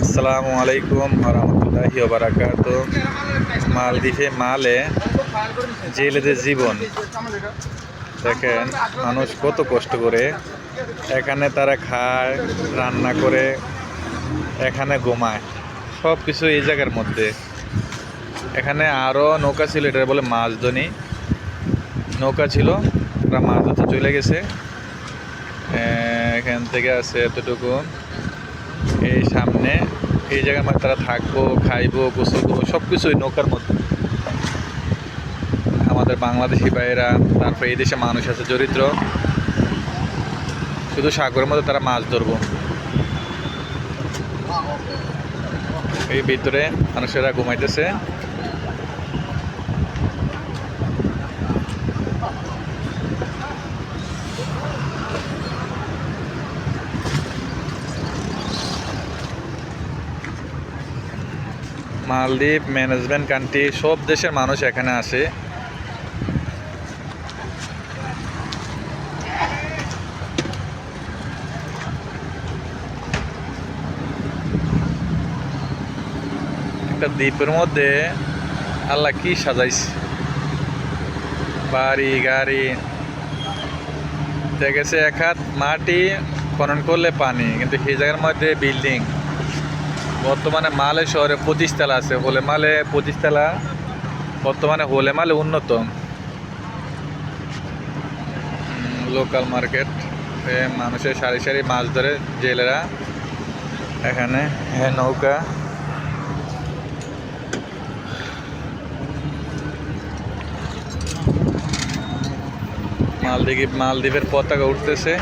আসসালামু আলাইকুম রহমতুল্লাহি বারাকাতু। মালদ্বীপে মালে জেলেদের জীবন দেখেন, মানুষ কত কষ্ট করে এখানে তারা খায়, রান্না করে, এখানে ঘুমায়, সব কিছু এই জায়গার মধ্যে। এখানে আরও নৌকা ছিল, এটা বলে মাছধনি নৌকা ছিল, ওরা মাছ ধরতে চলে গেছে। এখান থেকে আছে এতটুকু, এই সামনে এই জায়গার মধ্যে তারা থাকবো, খাইবো, গোসল করবো, সব কিছুই নৌকার মধ্যে। আমাদের বাংলাদেশি ভাইয়েরা, তারপরে এই দেশে মানুষ আছে দরিদ্র, শুধু সাগরের মধ্যে তারা মাছ ধরবো। এই ভিতরে মানুষেরা ঘুমাইতেছে। মালদ্বীপ ম্যানেজমেন্ট কান্ট্রি, সব দেশের মানুষ এখানে আসে। একটা দ্বীপের মধ্যে আল্লাহ কি সাজাইছে, বাড়ি গাড়ি দেখেছে, এক হাত মাটি খনন করলে পানি, কিন্তু সেই জায়গার মধ্যে বিল্ডিং। বর্তমানে মালে শহরে 25 তলা আছে, হোলে মালে 25 তলা। বর্তমানে হোলে মালে উন্নত লোকাল মার্কেট। মানুষের সারি সারি মাছ ধরে জেলেরা এখানে। হ্যাঁ, নৌকা মালদ্বীপের পতাকা উঠতেছে।